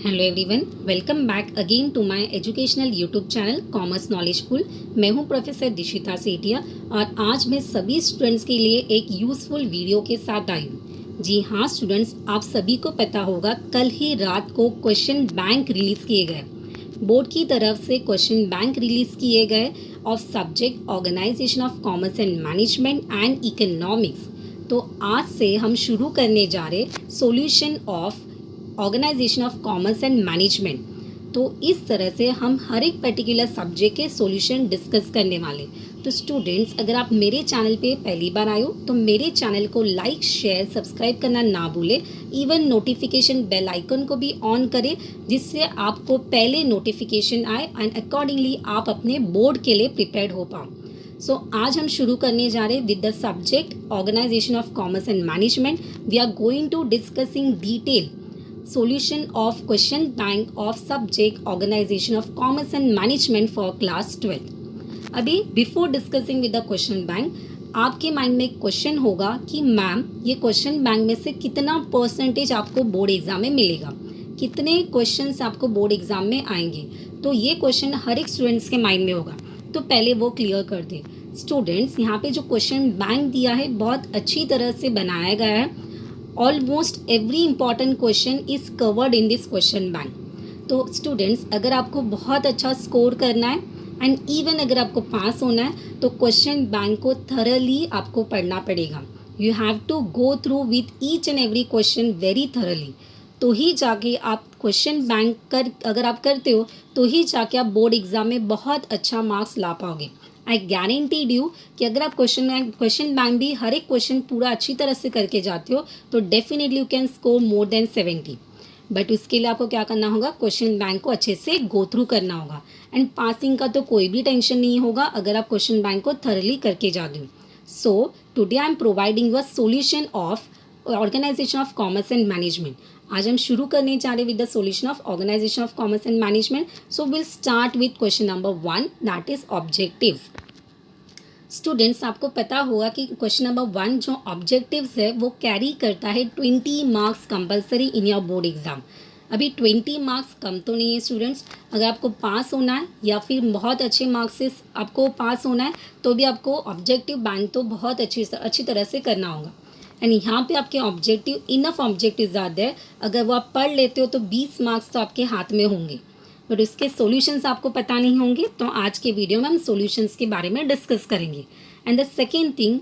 Hello everyone, welcome back again to my educational YouTube channel commerce knowledge school. मैं हूं professor Dishita Sethia और आज मैं सभी स्टूडेंट्स के लिए एक यूज़फुल वीडियो के साथ आई हूं। जी हाँ स्टूडेंट्स, आप सभी को पता होगा कल ही रात को क्वेश्चन बैंक रिलीज़ किए गए। बोर्ड की तरफ से क्वेश्चन बैंक रिलीज़ किए गए of subject organisation of commerce and management and economics. तो आज से हम शुरू करने जा रहे solution of organisation of commerce and management. तो इस तरह से हम हर एक पर्टिकुलर सब्जेक्ट के सॉल्यूशन डिस्कस करने वाले। तो स्टूडेंट्स, अगर आप मेरे चैनल पे पहली बार आए हो तो मेरे चैनल को लाइक शेयर सब्सक्राइब करना ना भूलें। इवन नोटिफिकेशन बेल आइकन को भी ऑन करें जिससे आपको पहले नोटिफिकेशन आए एंड अकॉर्डिंगली आप अपने बोर्ड के लिए प्रिपेयर्ड हो पाओ। सो आज हम शुरू करने जा रहे हैं with the subject organisation of commerce and management. We are going to discussing detail solution of question bank of subject organization of commerce and management for class 12। अभी before discussing with the question bank, आपके mind में एक question होगा कि ma'am ये question bank में से कितना परसेंटेज आपको बोर्ड एग्जाम में मिलेगा, कितने क्वेश्चंस आपको बोर्ड एग्जाम में आएंगे। तो ये क्वेश्चन हर एक स्टूडेंट्स के माइंड में होगा, तो पहले वो क्लियर कर दे। स्टूडेंट्स, यहाँ पे जो क्वेश्चन बैंक दिया है बहुत अच्छी तरह से बनाया गया है। Almost every important question is covered in this question bank. तो स्टूडेंट्स, अगर आपको बहुत अच्छा स्कोर करना है एंड इवन अगर आपको पास होना है तो क्वेश्चन बैंक को थरली आपको पढ़ना पड़ेगा। You have to go through with each and every question very thoroughly. तो ही जाके आप क्वेश्चन बैंक अगर आप करते हो तो ही जाके आप बोर्ड एग्जाम में बहुत अच्छा मार्क्स ला पाओगे। आई गारंटीड यू कि अगर आप क्वेश्चन बैंक भी हर एक क्वेश्चन पूरा अच्छी तरह से करके जाते हो तो definitely you can score more than 70। But उसके लिए आपको क्या करना होगा, क्वेश्चन बैंक को अच्छे से गो थ्रू करना होगा। एंड पासिंग का तो कोई भी टेंशन नहीं होगा अगर आप क्वेश्चन बैंक को थरली करके जाते हो। So today I am providing a solution of organisation of commerce and management. आज हम शुरू करने जा रहे with the solution of organisation of commerce and management. So will start with question number 1, that is objectives. Students, आपको पता होगा कि क्वेश्चन नंबर 1 जो ऑब्जेक्टिव्स है वो कैरी करता है 20 marks compulsory in your board exam. अभी 20 मार्क्स कम तो नहीं है स्टूडेंट्स। अगर आपको पास होना है या फिर बहुत अच्छे मार्क्स से आपको पास होना है तो भी आपको ऑब्जेक्टिव बैंक तो बहुत अच्छी तरह से करना होगा। एंड यहाँ पे आपके ऑब्जेक्टिव इनफ ऑब्जेक्टिव ज़्यादा है, अगर वो आप पढ़ लेते हो तो 20 मार्क्स तो आपके हाथ में होंगे। बट उसके सॉल्यूशंस आपको पता नहीं होंगे, तो आज के वीडियो में हम सॉल्यूशंस के बारे में डिस्कस करेंगे। एंड द सेकेंड थिंग,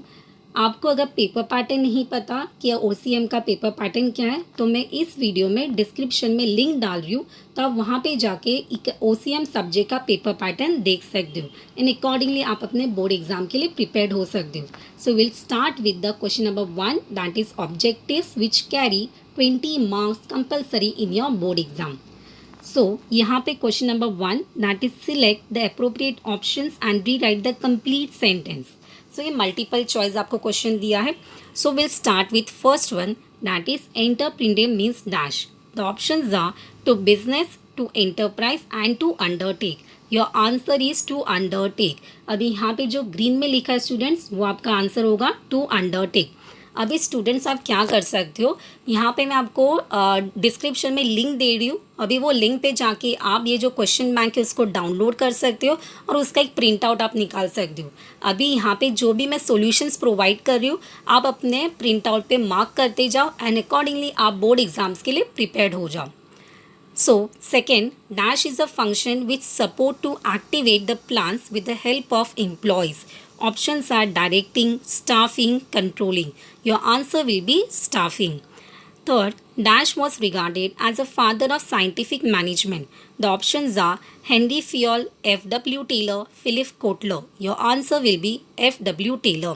आपको अगर पेपर पैटर्न नहीं पता कि OCM का पेपर पैटर्न क्या है तो मैं इस वीडियो में डिस्क्रिप्शन में लिंक डाल रही हूँ, तो आप वहाँ पे जाके OCM सब्जेक्ट का पेपर पैटर्न देख सकते हो एंड अकॉर्डिंगली आप अपने बोर्ड एग्जाम के लिए प्रिपेयर्ड हो सकते हो। So will start with the question number 1, that is objectives which carry 20 marks compulsory in your board exam. So यहाँ पे question number 1, that is select the appropriate options and rewrite the complete sentence. So ये multiple choice आपको question दिया है। So will start with first one, that is entrepreneur means dash. The options are to business, to enterprise and to undertake. Your answer is to undertake. अभी यहाँ पे जो green में लिखा है स्टूडेंट्स वो आपका आंसर होगा टू अंडरटेक। अभी स्टूडेंट्स आप क्या कर सकते हो, यहाँ पे मैं आपको डिस्क्रिप्शन में लिंक दे रही हूँ। अभी वो लिंक पे जाके आप ये जो क्वेश्चन बैंक है उसको डाउनलोड कर सकते हो और उसका एक प्रिंट आउट आप निकाल सकते हो। अभी यहाँ पे जो भी मैं सॉल्यूशंस प्रोवाइड कर रही हूँ आप अपने प्रिंट आउट पे मार्क करते जाओ एंड अकॉर्डिंगली आप बोर्ड एग्जाम्स के लिए प्रिपेयर्ड हो जाओ। So, second, dash is a function which support to activate the plans with the help of employees. Options are directing, staffing, controlling. Your answer will be staffing. Third, Dash was regarded as a father of scientific management. The options are Henry Fayol, F.W. Taylor, Philip Kotler. Your answer will be F.W. Taylor.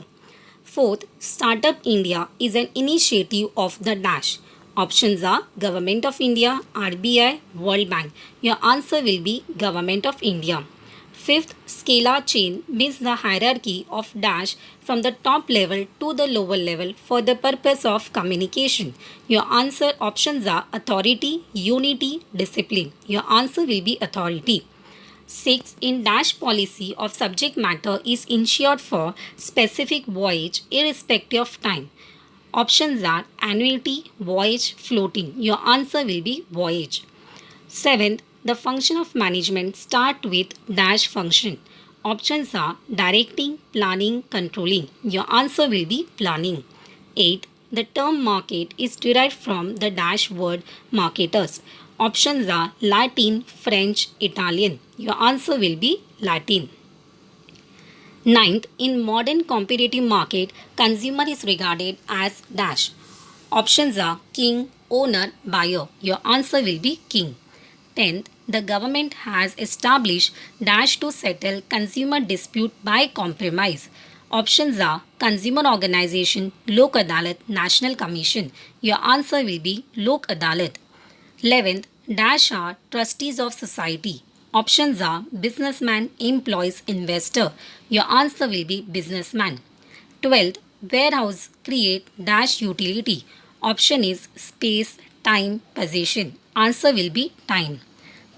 Fourth, Startup India is an initiative of the Dash. Options are Government of India, RBI, World Bank. Your answer will be Government of India. Fifth, scalar chain means the hierarchy of Dash from the top level to the lower level for the purpose of communication. Your answer options are authority, unity, discipline. Your answer will be authority. Sixth, in Dash policy of subject matter is ensured for specific voyage irrespective of time. Options are annuity, voyage, floating. Your answer will be voyage. Seventh, the function of management start with dash function. Options are directing, planning, controlling. Your answer will be planning. Eighth, the term market is derived from the dash word marketers. Options are Latin, French, Italian. Your answer will be Latin. Ninth, in modern competitive market, consumer is regarded as dash. Options are king, owner, buyer. Your answer will be king. 10th, the government has established dash to settle consumer dispute by compromise. Options are consumer organization, Lok Adalat, National Commission. Your answer will be Lok Adalat. 11th, dash are trustees of society. Options are businessman, employees, investor. Your answer will be businessman. 12th, warehouse create dash utility. Option is space, time, possession. Answer will be time.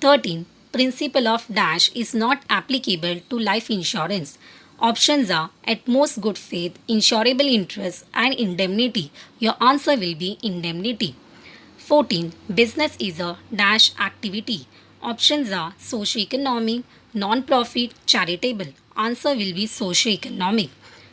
13. Principle of dash is not applicable to life insurance. Options are at most good faith, insurable interest, and indemnity. Your answer will be indemnity. 14. Business is a dash activity. Options are socio-economic, non-profit, charitable. Answer will be socio-economic.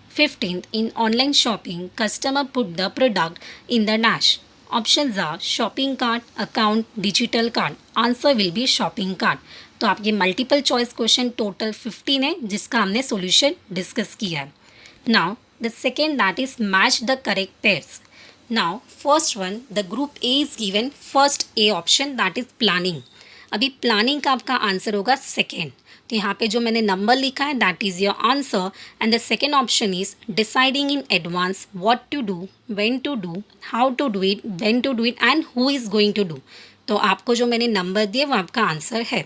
15th, in online shopping, customer put the product in the dash. Options are shopping cart, account, digital card. Answer will be shopping cart. तो आपके multiple choice question total 15 है जिसका हमने solution discuss किया है. Now the second that is match the correct pairs. Now first one, the group A is given first A option that is planning. अभी planning का आपका आंसर होगा second. तो यहाँ पे जो मैंने नंबर लिखा है that is your answer and the second option is deciding in advance what to do, when to do, how to do it, when to do it and who is going to do. तो आपको जो मैंने number दिए वो आपका answer है.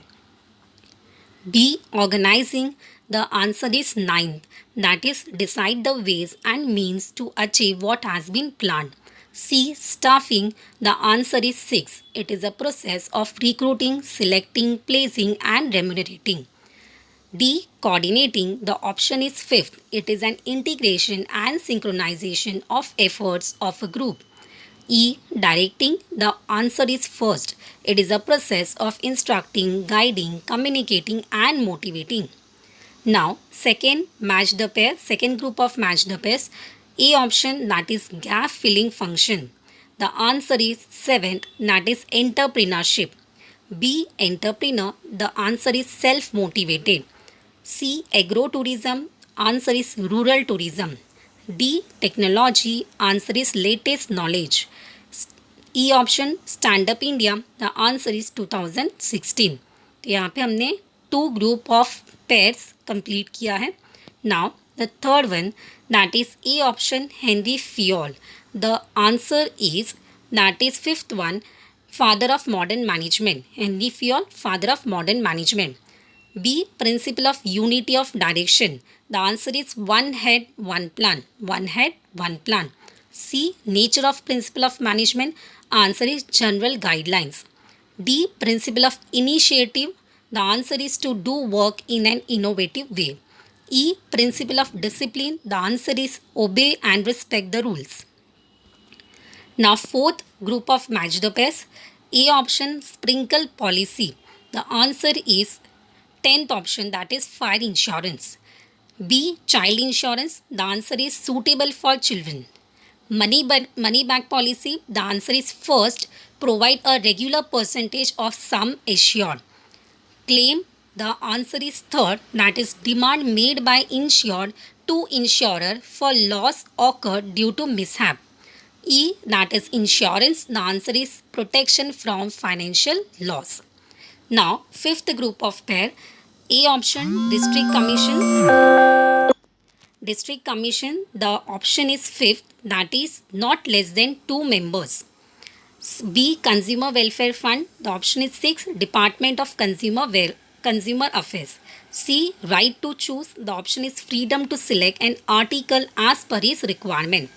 B organising, the answer is ninth that is decide the ways and means to achieve what has been planned. C. Staffing. The answer is 6. It is a process of recruiting, selecting, placing and remunerating. D. Coordinating. The option is 5th. It is an integration and synchronization of efforts of a group. E. Directing. The answer is 1st. It is a process of instructing, guiding, communicating and motivating. Now, second, match the pair. Second group of match the pairs. A option, that is gap filling function. The answer is 7th, that is entrepreneurship. B. Entrepreneur. The answer is self-motivated. C. Agro-tourism. Answer is rural tourism. D. Technology. Answer is latest knowledge. E option, stand-up India. The answer is 2016. तो यहाँ पे हमने 2 group of pairs complete किया है. Now, the third one, that is A option, Henry Fayol. The answer is, that is 5th one, father of modern management. Henry Fayol, father of modern management. B. Principle of unity of direction. The answer is one head, one plan. One head, one plan. C. Nature of principle of management. Answer is general guidelines. D. Principle of initiative. The answer is to do work in an innovative way. E. Principle of discipline. The answer is obey and respect the rules. Now, fourth group of match the pairs. A option, sprinkle policy. The answer is 10th option, that is fire insurance. B. Child insurance. The answer is suitable for children. Money back policy. The answer is first, provide a regular percentage of sum assured. Claim. The answer is third, that is demand made by insured to insurer for loss occurred due to mishap. E. That is insurance. The answer is protection from financial loss. Now, fifth group of pair. A option, district commission. District commission. The option is 5th, that is not less than 2 members. B. Consumer welfare fund. The option is 6th, Department of Consumer Affairs. C. Right to choose. The option is freedom to select an article as per his requirement.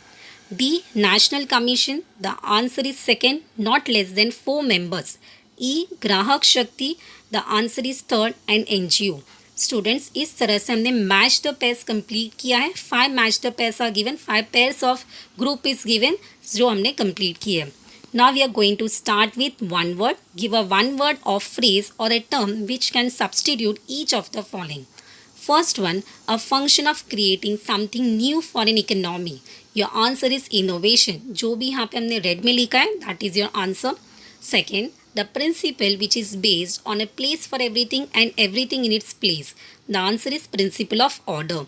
D. National Commission. The answer is 2nd, not less than 4 members. E. Grahak Shakti. The answer is 3rd, and NGO. Students, इस तरह से हमने match the pairs complete किया है. 5 match the pairs are given, 5 pairs of group is given जो हमने complete किए हैं. Now we are going to start with one word. Give a one word of phrase or a term which can substitute each of the following. First one, a function of creating something new for an economy. Your answer is innovation. जो भी यहाँ पे हमने red में लिखा है, that is your answer. Second, the principle which is based on a place for everything and everything in its place. The answer is principle of order.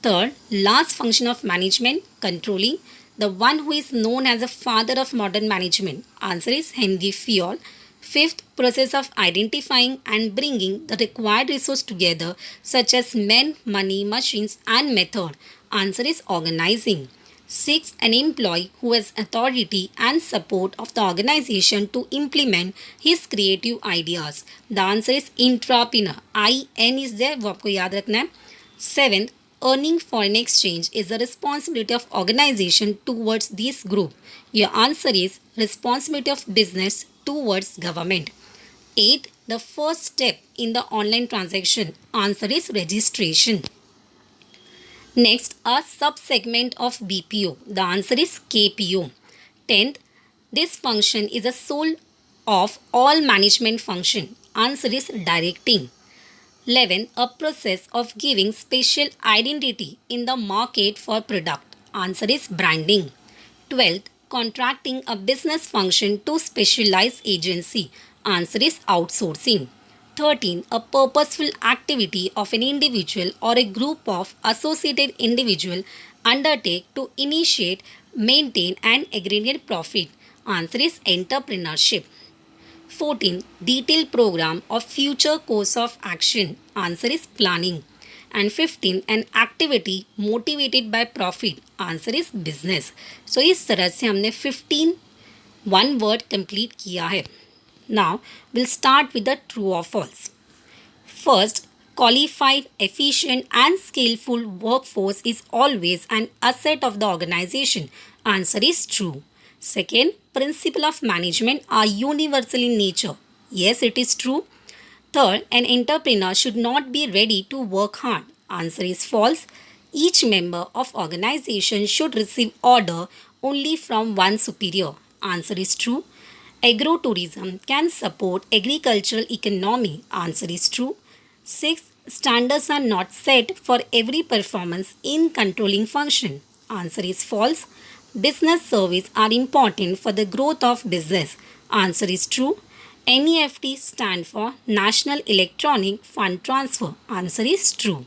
Third, last function of management, controlling. The one who is known as a father of modern management. Answer is Henry Fayol. Fifth, process of identifying and bringing the required resource together, such as men, money, machines, and method. Answer is organizing. Sixth, an employee who has authority and support of the organization to implement his creative ideas. The answer is intrapreneur. IN is there, वो आपको याद रखना है. Seventh, earning foreign exchange is the responsibility of organization towards this group. Your answer is responsibility of business towards government. Eighth, the first step in the online transaction. Answer is registration. Next, a sub-segment of BPO. The answer is KPO. 10th, this function is a soul of all management function. Answer is directing. 11. A process of giving special identity in the market for product. Answer is branding. 12th, contracting a business function to specialized agency. Answer is outsourcing. 13. A purposeful activity of an individual or a group of associated individual undertake to initiate, maintain and aggregate profit. Answer is entrepreneurship. 14. Detailed program of future course of action. Answer is planning. And 15. An activity motivated by profit. Answer is business. So इस तरह से हमने 15 one word complete किया है. Now we'll start with the true or false. First, qualified, efficient and skillful workforce is always an asset of the organization. Answer is true. Second, principle of management are universal in nature. Yes, it is true. Third, an entrepreneur should not be ready to work hard. Answer is false. Each member of organization should receive order only from one superior. Answer is true. Agrotourism can support agricultural economy. Answer is true. 6. Standards are not set for every performance in controlling function. Answer is false. Business services are important for the growth of business. Answer is true. NEFT stand for National Electronic Fund Transfer. Answer is true.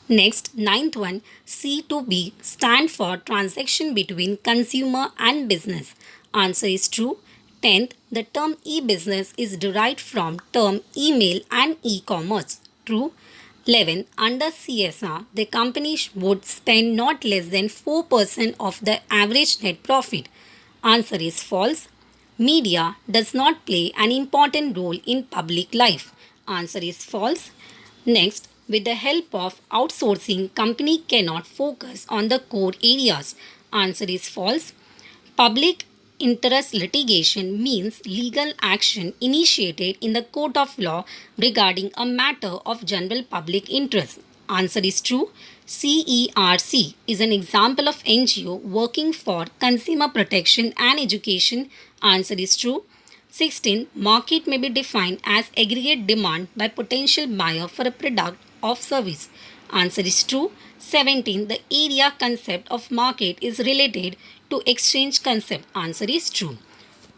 Next, ninth one, C2B stand for transaction between consumer and business. Answer is true. 10th, the term e-business is derived from term email and e-commerce. True. 11th, under CSR, the company would spend not less than 4% of the average net profit. Answer is false. Media does not play an important role in public life. Answer is false. Next, with the help of outsourcing, company cannot focus on the core areas. Answer is false. Public interest litigation means legal action initiated in the court of law regarding a matter of general public interest. Answer is true. CERC is an example of NGO working for consumer protection and education. Answer is true. 16. Market may be defined as aggregate demand by potential buyer for a product or service. Answer is true. 17. The area concept of market is related to exchange concept. Answer is true.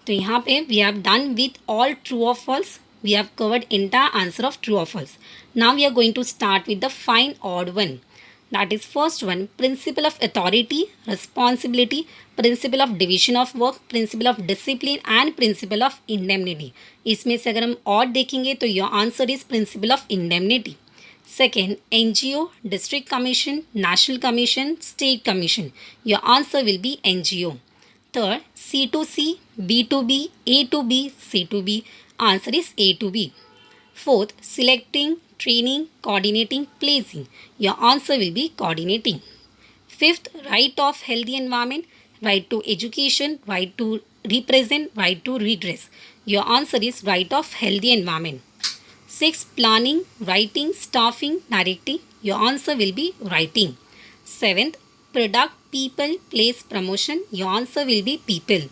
तो यहाँ पे we have done with all true or false. We have covered entire answer of true or false. Now we are going to start with the find odd one. That is first one, principle of authority, responsibility, principle of division of work, principle of discipline and principle of indemnity. इसमें से अगर हम odd देखेंगे तो your answer is principle of indemnity. Second, NGO, District Commission, National Commission, State Commission. Your answer will be NGO. Third, C2C, B2B, A2B, C2B. Answer is A to B. Fourth, selecting, training, coordinating, placing. Your answer will be coordinating. Fifth, right of healthy environment, right to education, right to represent, right to redress. Your answer is right of healthy environment. Sixth, planning, writing, staffing, directing. Your answer will be writing. Seventh, product, people, place, promotion. Your answer will be people.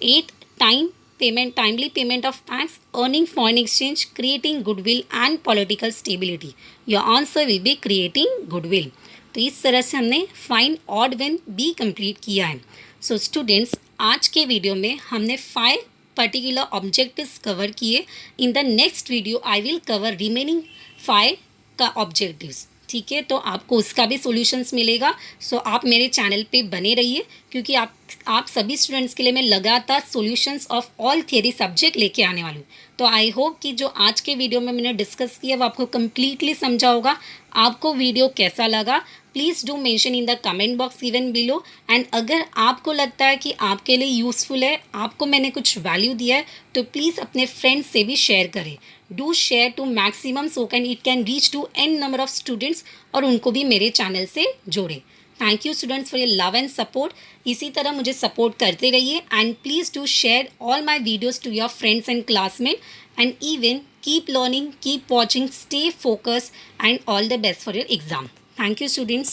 8th, timely payment of tax, earning foreign exchange, creating goodwill and political stability. Your answer will be creating goodwill. तो इस तरह से हमने find odd when B complete किया है. So students, आज के video में हमने 5 पर्टिकुलर ऑब्जेक्टिव्स कवर किए. In the next video I will cover remaining 5 का ऑब्जेक्टिव्स. ठीक है, तो आपको उसका भी सॉल्यूशंस मिलेगा. सो आप मेरे चैनल पे बने रहिए, क्योंकि आप सभी स्टूडेंट्स के लिए मैं लगातार solutions of all theory subject लेके आने वाली हूँ. तो आई होप कि जो आज के वीडियो में मैंने डिस्कस किया वो आपको कम्प्लीटली समझा होगा. आपको वीडियो कैसा लगा please do mention in the comment box given below. And अगर आपको लगता है कि आपके लिए यूज़फुल है, आपको मैंने कुछ वैल्यू दिया है, तो प्लीज़ अपने फ्रेंड्स से भी शेयर करें. Do share to maximum so can it can reach to an number of students, और उनको भी मेरे चैनल से जोड़ें. Thank you students for your love and support. इसी तरह मुझे सपोर्ट करते रहिए. And please do share all my videos to your friends and classmate. And even keep learning, keep watching, stay focus, and all the best for your exam. Thank you students.